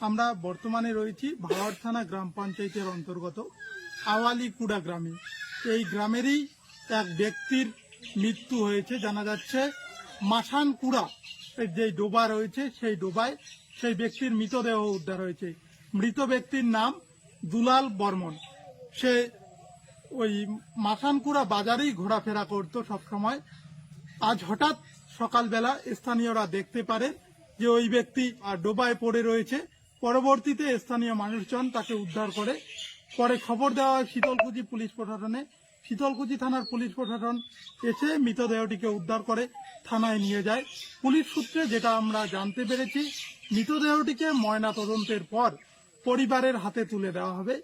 আমরা বর্তমানে রয়েছি ভাওয়ার থানা গ্রাম পঞ্চায়েতের অন্তর্গত আওয়ালিকুড়া গ্রামে। এই গ্রামেরই এক ব্যক্তির মৃত্যু হয়েছে জানা যাচ্ছে। মাসানকুড়া যে ডোবা রয়েছে সেই ডোবায় সেই ব্যক্তির মৃতদেহ উদ্ধার হয়েছে। মৃত ব্যক্তির নাম দুলাল বর্মন। সে ওই মাসানকুড়া বাজারেই ঘোরাফেরা করত সবসময়। আজ হঠাৎ সকালবেলা স্থানীয়রা দেখতে পারে যে ওই ব্যক্তি ডোবায় পড়ে রয়েছে। পরবর্তীতে স্থানীয় মানুষজন তাকে উদ্ধার করে। পরে খবর দেওয়া হয় শীতলকুচি পুলিশ প্রশাসনে। শীতলকুচি থানার পুলিশ প্রশাসন এসে মৃতদেহটিকে উদ্ধার করে থানায় নিয়ে যায়। পুলিশ সূত্রে যেটা আমরা জানতে পেরেছি, মৃতদেহটিকে ময়না তদন্তের পর পরিবারের হাতে তুলে দেওয়া হবে।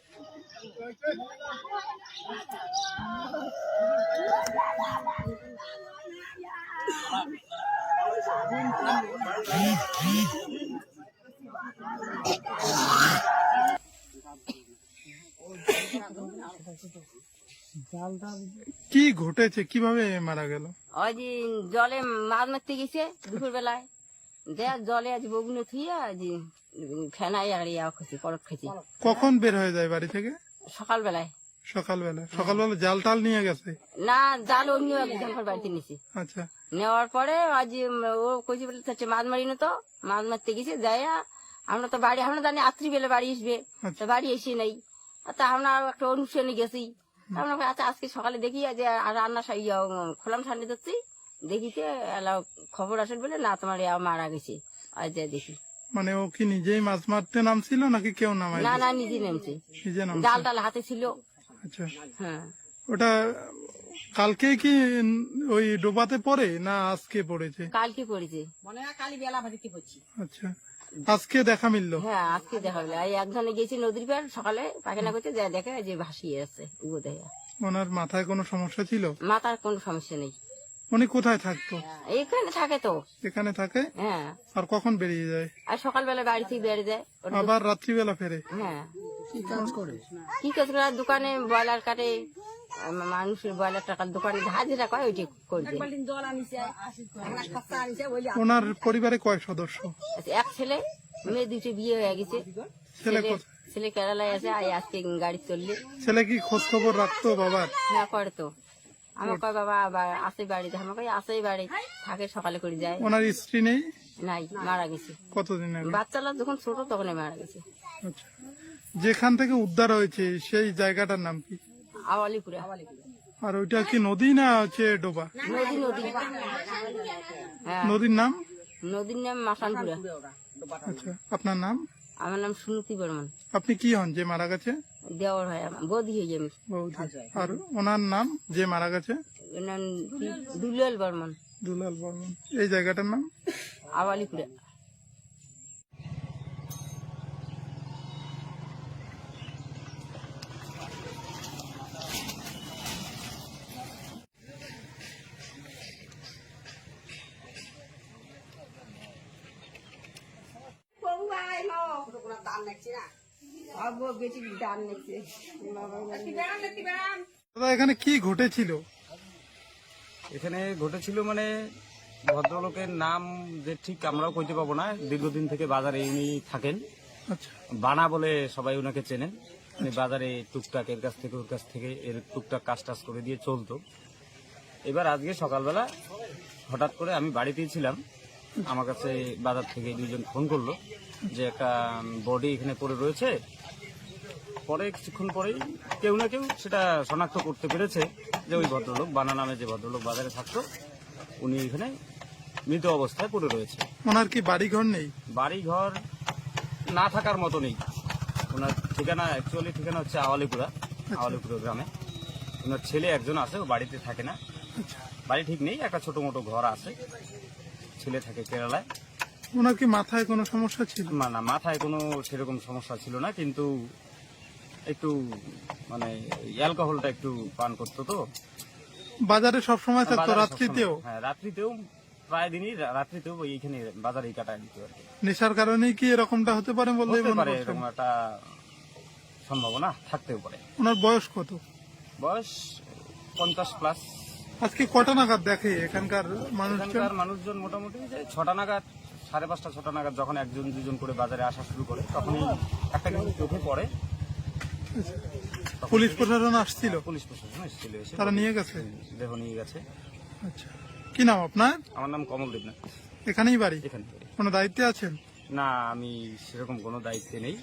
কি ঘটেছে, কিভাবে মারা গেল? ওই যে জলে মাছ মারতে গেছে দুপুর বেলায়, দেখ জলে আজ বগুনে থুইয়া আজ ফেনাই আর খেছি পরক খেছি। কখন বের হয়ে যায় বাড়ি থেকে? সকালবেলায়। সকালবেলা জাল টাল নিয়ে গেছে? না, জাল অন্য একজনের বাড়িতে নিছি। আচ্ছা, নেওয়ার পরে আজ ও কইছে বলে মাছ মারি না, তো মাছ মারতে গেছে যাইয়া আমরা তো বাড়ি, আমরা জানি রাত্রি বেলা বাড়ি আসবে, তো বাড়ি এসে নেই। তা আমরা একটা অনুষ্ঠানে গেছি। আমরা আচ্ছা আজকে সকালে দেখি যে রান্না খোলাম ঠান্ডা দিচ্ছি, দেখিতে খবর আসেন বলে না তোমার মারা গেছে। আজ যাই দেখি। মানে ও কি নিজেই মাছ মারতে নামছিল নাকি কেউ নামাই? না, নিজে নামছে, জাল টাল হাতে ছিল। আচ্ছা, হ্যাঁ। ওটা কালকে কি ওই ডোবাতে পড়ে না আজকে পড়েছে? কালকে পড়েছে, মনে হয় কালি বেলা ভাজিতে পড়ছি। আচ্ছা, আজকে দেখা মিললো? হ্যাঁ, আজকে দেখা মিললো। এই একজনে গেছি নদীর পার সকালে পায়খানা করতে, যা দেখে যে ভাসিয়ে আছে। ওনার মাথায় কোনো সমস্যা ছিল? মাথার কোনো সমস্যা নেই। উনি কোথায় থাকতো? এখানে থাকে তো। এখানে থাকে? হ্যাঁ। আর কখন বেরিয়ে যায়? আর সকালবেলা বাড়ি থেকে বেরিয়ে যায়, আবার রাত্রিবেলা ফেরে? হ্যাঁ। কি কাজ করে? দোকানে ব্রয়লার কাটে, মানুষের ব্রয়লার টাকার দোকানে হাজিরা করে, ওইটি করে। ওনার পরিবারে কয় সদস্য? এক ছেলে, মেয়ে দুটো বিয়ে হয়ে গেছে। ছেলে কেরালায় আছে, আজকে গাড়ি চললে। ছেলে কি খোঁজ খবর রাখতো বাবার? হ্যাঁ, করে তো। আমার কয় বাবা আসে বাড়িতে, আমার কয় আসেই বাড়ি থাকে, সকালে করে যায়। ওনার স্ত্রী নেই? নাই, মারা গেছে। কতদিন আগে? বাচ্চারা যখন ছোট তখন মারা গেছে। আচ্ছা, যেখান থেকে উদ্ধার হয়েছে সেই জায়গাটার নাম কি? আওয়ালিকুড়া। আর ওইটা কি নদী না হচ্ছে ডোবা? নদী। হ্যাঁ। নদীর নাম? নদীর নাম মাসানকুড়া। আচ্ছা, আপনার নাম? আমার নাম সুনতি বর্মন। আপনি কি হন যে মারা গেছে? দেওয়ার হয় আমার, বৌদি হয়ে যাবে। আর ওনার নাম যে মারা গেছে? দুলাল বর্মন। দুলাল বর্মন। এই জায়গাটার নাম? আওয়ালিকুড়া। এখানে কি ঘটেছিল? এখানে ঘটেছিল মানে ভদ্রলোকের নাম যে ঠিক আমরাও কইতে পাবো না। দীর্ঘদিন থেকে বাজারে উনি থাকেন। আচ্ছা, বানা বলে সবাই ওনাকে চেনেন। উনি বাজারে টুকটাক এর কাছ থেকে ওর কাছ থেকে এর টুকটাক কাজ টাজ করে দিয়ে চলতো। এবার আজকে সকালবেলা হঠাৎ করে আমি বাড়িতেই ছিলাম, আমার কাছে বাজার থেকে দুইজন ফোন করলো যে একটা বডি এখানে পড়ে রয়েছে। পরে কিছুক্ষণ পরেই কেউ না কেউ সেটা শনাক্ত করতে পেরেছে যে ওই ভদ্রলোক, বানা নামে যে ভদ্রলোক বাজারে থাকতো, উনি এখানে মৃত অবস্থায় পড়ে রয়েছে। ওনার কি বাড়িঘর নেই? বাড়িঘর না থাকার মতো নেই। ওনার ঠিকানা, অ্যাকচুয়ালি ঠিকানা হচ্ছে আওয়ালিকুড়া গ্রামে। ওনার ছেলে একজন আছে, ও বাড়িতে থাকে না, বাড়ি ঠিক নেই, একটা ছোট মোটো ঘর আছে, ছেলে থাকে কেরালায়। ওনার কি মাথায় কোনো সমস্যা ছিল? না, মাথায় কোনো সেরকম সমস্যা ছিল না, কিন্তু একটু মানে অ্যালকোহলটা একটু পান করতো তো। বাজারে সব সময় থাকতো, বাজারে রাত্রিতেও? সবসময়- হ্যাঁ, রাত্রিতেও, প্রায় দিনই রাত্রিতেও এইখানে বাজারেই কাটায় দিত আর কি। নেশার কারণেই কি এরকমটা হতে পারে বলে হতে মনে পারে, করছেন? এরকম একটা সম্ভাবনা থাকতেও পারে। ওনার বয়স কত? বয়স 50+। আজকে কটা নাগাদ দেখে এখানকার মানুষজন? এখানকার মানুষজন মোটামুটি যে 6টা নাগাদ, 5:30, 6টা নাগাদ যখন একজন দুজন করে বাজারে আসা শুরু করে, তখনই একটা কিন্তু চোখে পড়ে। পুলিশ প্রশাসন আসছিল? পুলিশ প্রশাসন এসেছিল, এসে তারা নিয়ে গেছে? দেহ নিয়ে গেছে। আচ্ছা, কি নাম আপনার? আমার নাম কমল দেবনাথ, এখানেই বাড়ি? এখান থেকে। কোনো দায়িত্বে আছেন? না, আমি সেরকম কোনো দায়িত্বে নেই।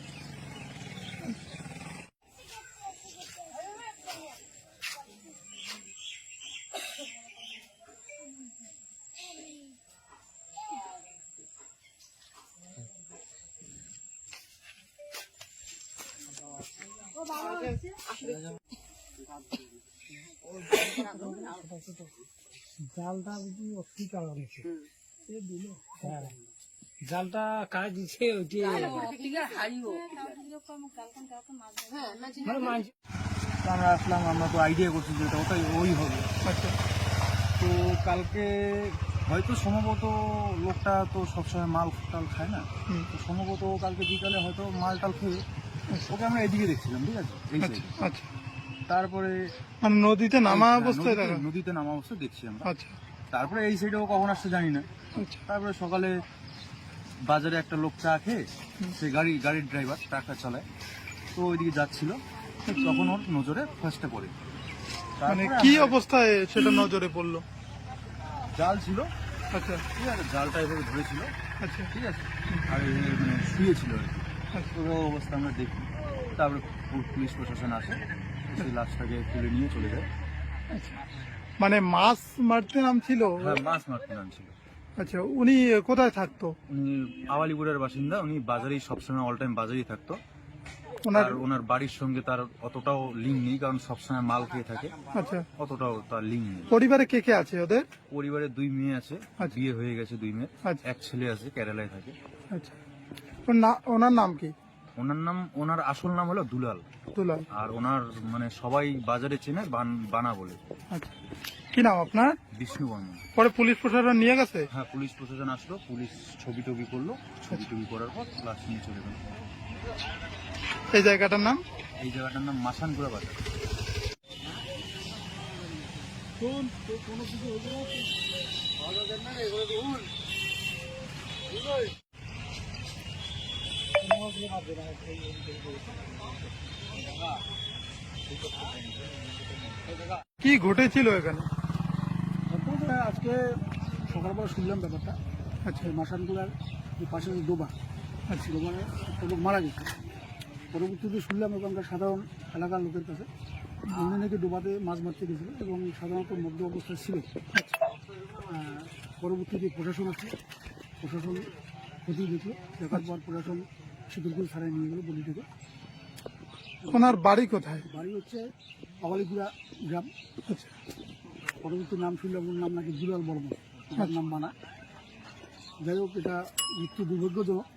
জালটা বুঝি অস্বীকার করেছে, হ্যাঁ জালটা কাজ দিচ্ছে ওইটি মানে মাঝ আমরা আসলাম, আমরা তো আইডিয়া করছি যে ওটাই ওই হবে। আচ্ছা, তো কালকে হয়তো সম্ভবত লোকটা তো সবসময় মাল টাল খায় না, হুম। তো সম্ভবত কালকে বিকালে হয়তো মাল টাল খেয়ে ওকে আমরা এদিকে দেখছিলাম, ঠিক আছে, এই আচ্ছা, সাইডে। আচ্ছা। তারপরে মানে নদীতে নামা হ্যাঁ, অবস্থায় নদীতে- দেখা? নদীতে নামা অবস্থায় দেখছি আমরা। আচ্ছা, তারপরে এই সাইডে ও কখন আসছে জানি না। আচ্ছা, তারপরে সকালে বাজারে একটা লোক চা খেয়ে, সে গাড়ির ড্রাইভার, ট্রাক্টর চালায়, তো ওইদিকে যাচ্ছিল, তখন ওর নজরে ফার্স্টে পড়ে। মানে তারপরে কি আমরা- অবস্থায় সেটা নজরে পড়লো? জাল ছিল, আচ্ছা, ঠিক আছে, জালটা এভাবে ধরেছিল, আচ্ছা, ঠিক আছে, আর এই মানে শুয়েছিল আর কি। আচ্ছা। পুরো অবস্থা আমরা দেখি, তারপরে পুলিশ প্রশাসন আসে, সেই লাশটাকে তুলে নিয়ে চলে যায়। মানে মাছ মারতে নামছিল? হ্যাঁ, মাছ মারতে নামছিল। আচ্ছা, উনি কোথায় থাকতো? উনি আওয়ালিপুরের বাসিন্দা, উনি বাজারেই সবসময় অল টাইম বাজারেই থাকতো। ওনার? আর ওনার বাড়ির সঙ্গে তার অতটাও লিঙ্ক নেই, কারণ সবসময় মাল খেয়ে থাকে, আচ্ছা, অতটাও তার লিঙ্ক নেই। পরিবারে কে কে আছে ওদের? পরিবারে 2 মেয়ে আছে, আচ্ছা। বিয়ে হয়ে গেছে 2 মেয়ে, আচ্ছা। এক ছেলে আছে, কেরালায় থাকে। আচ্ছা, ওনার নাম কি? ওনার আসল নাম হলো দুলাল, দুলাল। আর ওনার মানে সবাই বাজারে চেনে বানা বলে। আচ্ছা, কি নাম আপনার? বিষ্ণু বর্মন। পরে পুলিশ প্রশাসন নিয়ে গেছে? হ্যাঁ, পুলিশ প্রশাসন আসলো, পুলিশ ছবি টবি করলো, ছবি টবি করার পর লাশ নিয়ে চলে গেল। এই জায়গাটার নাম? এই জায়গাটার নাম মাসানগুড়া বাজার। কি ঘটেছিল এখানে? তারপরে আজকে সকালবেলা শুনলাম ব্যাপারটা। আচ্ছা, এই মাসানগুলার যে পাশে যে ডোবা, আচ্ছা, ডোবারে একটা লোক মারা গেছে। পরবর্তীতে শুনলাম ওখানকার সাধারণ এলাকার লোকের কাছে উনি নাকি ডোবাতে মাছ মারতে গেছিল এবং সাধারণত মধ্য অবস্থায় ছিল। পরবর্তীতে প্রশাসন আছে, প্রশাসন ক্ষতি দেখলো, দেখার পর প্রশাসন শীতলকুল থানায় নিয়ে গেল বলিটাকে। ওনার বাড়ি কোথায়? বাড়ি হচ্ছে আওয়ালিপুরা গ্রাম। আচ্ছা, পরবর্তী নাম শুনলাম ওর নাম নাকি দুলাল বর্মন, ওর নাম মানা। যাই হোক, এটা মৃত্যু দুর্ভাগ্যজনক,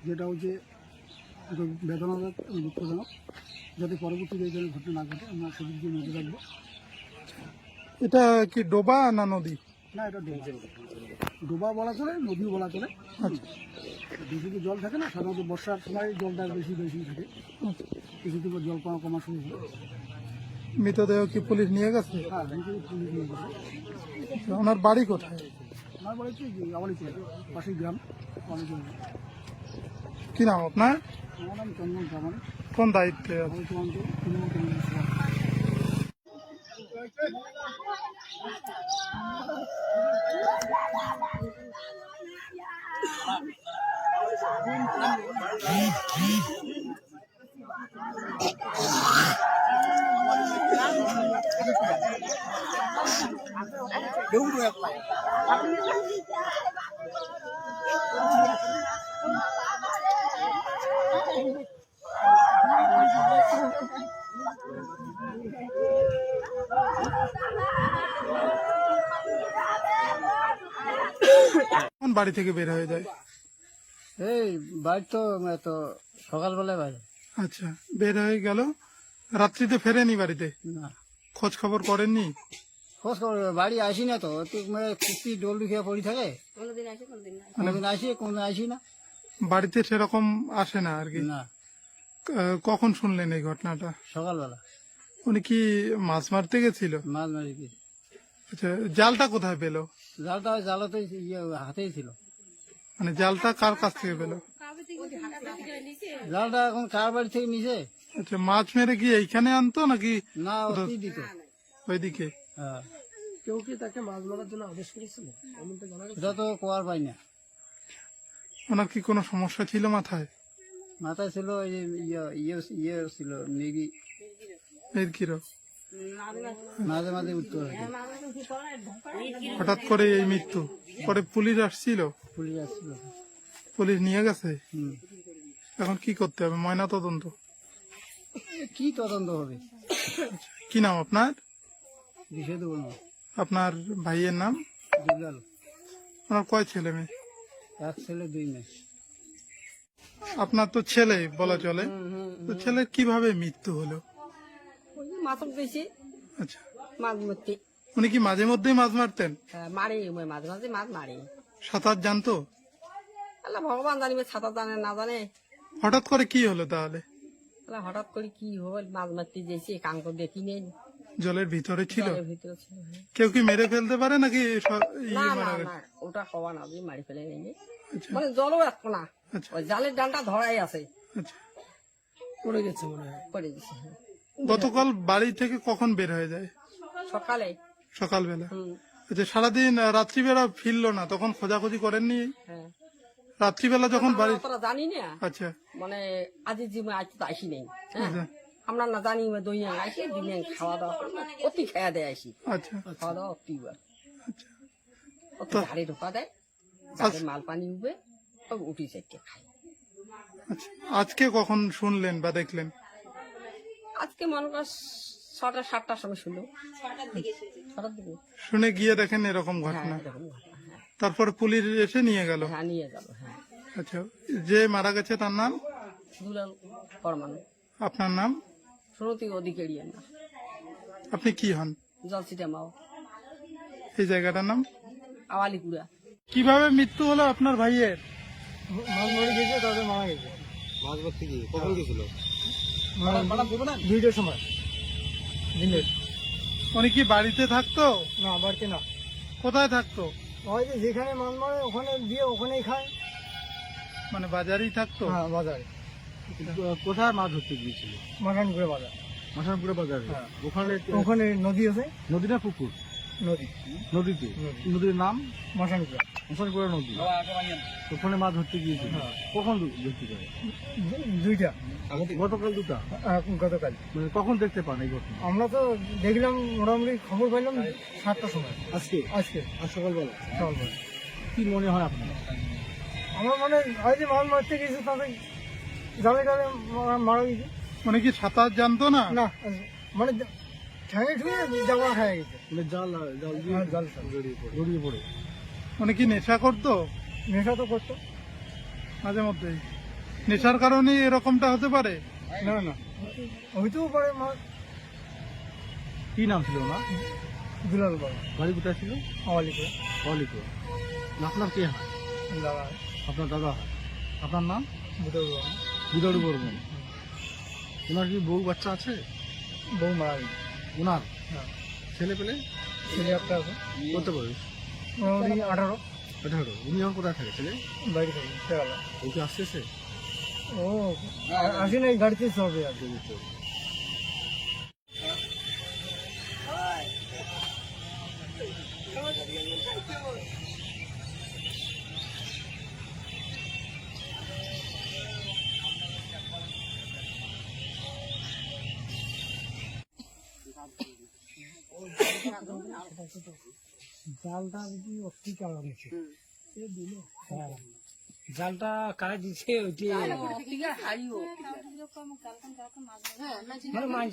যেটা হচ্ছে এটা বেদনাদায়ক এবং দুঃখজনক। যাতে পরবর্তীতে এই ধরনের ঘটনা না ঘটে আমরা সেদিক দিয়ে নজর রাখবো। এটা কি ডোবা না নদী? না, এটা ডোবা বলা চলে, নদীও বলা চলে। আচ্ছা, বেশি তো জল থাকে না, সাধারণত বর্ষার সময় জলটা বেশি থাকে, আচ্ছা। কিছুদিন পর জল কমা শুরু হলো। মৃতদেহ কি পুলিশ নিয়ে গেছে? হ্যাঁ, নিজেই পুলিশ নিয়ে গেছে। আচ্ছা, ওনার বাড়ি কোথায়? আমার বাড়ি হচ্ছে আওয়ালিপুরা, পাশের গ্রাম আওয়ালিপুরা। কি নাম আপনার? আমার নাম চন্দন প্রামাণিক, কোন দায়িত্বে আছে? আওয়ালিপুরা অঞ্চল তৃণমূল কংগ্রেসের সভাপতি। কোন বাড়ি থেকে বের হয়ে যায়? এই বাড়ি তো তো সকালবেলায় বাড়ি। আচ্ছা, বের হয়ে গেল, রাত্রিতে ফেরেনি বাড়িতে? না, খোঁজ খবর করেননি? খোঁজ খবর বাড়ি আসি না তো, কুস্তি ডোল খেয়ে পড়ি থাকে। কোনোদিন আসে কোনোদিন না। কোনোদিন আসি, কোনোদিন আসি না। বাড়িতে সেরকম আসে না আর কি? না, কখন শুনলেন এই ঘটনাটা? সকালবেলা উনি কি মাছ মারতে গেছিল? মাছ মারি গেছি। আচ্ছা, জালটা কোথায় পেলো? জালতে হাতেই ছিল। মানে জালটা কার কাছ থেকে পেলো? জালটা এখন কার বাড়ি থেকে নিছে? আচ্ছা, মাছ মেরে কি এইখানে আনতো নাকি না, ওই দিত। ওইদিকে? হ্যাঁ, কেউ কি তাকে মাছ মারার জন্য আদেশ করেছিল এমনটা জানা গেছে? এটা তো কোয়ার পাই না। ওনার কি কোনো সমস্যা ছিল মাথায়? মাথায় ছিল ওই যে ইয়ে ছিল মেগি, এর কি রোগ? মাঝে মাঝে উঠতে হবে। হঠাৎ করে এই মৃত্যু, পরে পুলিশ আসছিল? পুলিশ আসছিল। পুলিশ নিয়ে গেছে? হুম, এখন কি করতে হবে? ময়না তদন্ত? কি তদন্ত হবে কি নাম আপনার? বিষয় দেবো না। আপনার ভাইয়ের নাম? দুলাল, ওনার কয় ছেলে মেয়ে? এক ছেলে 2 মেয়ে। আপনার তো ছেলে বলা চলে, তো ছেলের কিভাবে মৃত্যু হলো? ওই যে মাছ দিয়েছি আচ্ছা, মাছ মারতে। উনি কি মাঝে মধ্যেই মাছ মারতেন? মারে ওই মাঝে মাঝে মাছ মারে। সাঁতার জানতো? আল্লাহ ভগবান জানিবে, সাঁতার জানে না জানে। হঠাৎ করে কি হলো তাহলে? আল্লাহ হঠাৎ করে কি হল, মাছ মারতে যেছি, কাঙ্ক দেখি নেই, জলের ভিতরে ছিল? জলের ভিতরে ছিল। হ্যাঁ। কেউ কি মেরে ফেলতে পারে নাকি না না মারা গেছে? না, ওটা কবা না, আমি মারি ফেলে নেই। আচ্ছা, মানে জলও এক না, আচ্ছা, ওই জালের ডানটা ধরাই আছে, আচ্ছা। পড়ে গেছে মনে হয়, পড়ে গেছে। হ্যাঁ। গতকাল বাড়ি থেকে কখন বের হয়ে যায়? সকালে। সকালবেলা? হুম, আচ্ছা, সারাদিন রাত্রিবেলা ফিরলো না, তখন খোঁজাখুঁজি করেননি? হ্যাঁ। রাত্রিবেলা যখন বাড়ি? আমরা জানি না, আচ্ছা, মানে আজের জীবনে আজ তো আসি নেই। হ্যাঁ, আচ্ছা, আমরা না জানি দই আসি, দিনে খাওয়া দাওয়া করি, অতি খাওয়া দেয় আসি, আচ্ছা, খাওয়া দাওয়া অতি বার, আচ্ছা। অতি গাড়ি ঢোকা দেয়, গাড়ি মাল পানি উঠবে, সব উঠি সেটকে খাই। আচ্ছা, আজকে কখন শুনলেন বা দেখলেন? আজকে মনে কর 6টা-7টার সময় শুনলো, 6টার দিকে। শুনে গিয়ে দেখেন এরকম হ্যাঁ, ঘটনা, এরকম ঘটনা, হ্যাঁ। তারপরে পুলিশ এসে নিয়ে গেল? হ্যাঁ, নিয়ে গেল, হ্যাঁ। আচ্ছা, যে মারা গেছে তার নাম? দুলাল পরমাণু, আপনার নাম? শুরুতে অধিকারী না, আপনি কি হন? জলছিটা মাও, এই জায়গাটার নাম? আওয়ালিকুড়া। কিভাবে মৃত্যু হলো আপনার ভাইয়ের? মাছ মারি গেছে, তাদের মারা গেছে। মাছ ধরতে গিয়ে কখন গেছিল? 2টার সময় দিনের। উনি কি বাড়িতে থাকতো? না, বাড়িতে না, কোথায় থাকতো? ওই যে যেখানে মাছ মারে ওখানে দিয়ে ওখানেই খায়। মানে বাজারেই থাকতো? হ্যাঁ, বাজারে, কোথায় মাছ ধরতে গিয়েছিল? মাখানপুরে বাজার। মাসানপুরে বাজারে। ওখানে ওখানে নদী আছে, নদী না পুকুর? নদী, নদীতে। নদীর নাম মাখানপুরা। মাসানপুরা নদী। ওখানে মাছ ধরতে গিয়েছিল। কখন ধরতে যায়? 2টা, গতকাল 2টা। গতকাল। মানে কখন দেখতে পান এই ঘটনা? আমরা তো দেখলাম, মোটামুটি খবর পাইলাম 7টার সময়। আজকে আজকে আজ সকালবেলা। সকালবেলা। কি মনে হয় আপনার? আমার মনে হয় যে মাছ মারতে গেছে, তাদের জালে জালে মারা গেছে। উনি কি সাঁতার জানতো না? না, মানে ঠ্যাঙে ঠুয়ে জামা খায় গেছে। মানে জাল জাল দিয়ে হ্যাঁ, জাল জড়িয়ে পড়ে। উনি কি নেশা করতো? নেশা তো করতো। মাঝে মধ্যেই নেশার কারণে এরকমটা হতে পারে? না না, হইতেও পারে। মাছ কি নাম ছিল না? দুলাল বড়, বাড়ি কোথায় ছিল? আওয়ালিপুরা। অলিপুর। আপনার কে হয়? দাদা আপনার দাদা হয়। আপনার নাম? বুধর বড়, বিদড়ু বর্মন। ওনার কি বউ বাচ্চা আছে? বউ মারা গেছে। ওনার হ্যাঁ, ছেলে পেলে ছেলে একটা আছে, কত বয়স? মোটামুটি 18। 18। উনি এখন কোথায় থাকে ছেলে? বাইরে থাকে সেরালা। ও কি আসতেছে? ও আসে না, এই গাড়িতে চলবে আর কি। জালটা যদি অতি কালা দিচ্ছে, হ্যাঁ, জালটা কারা দিচ্ছে ওইটি মানে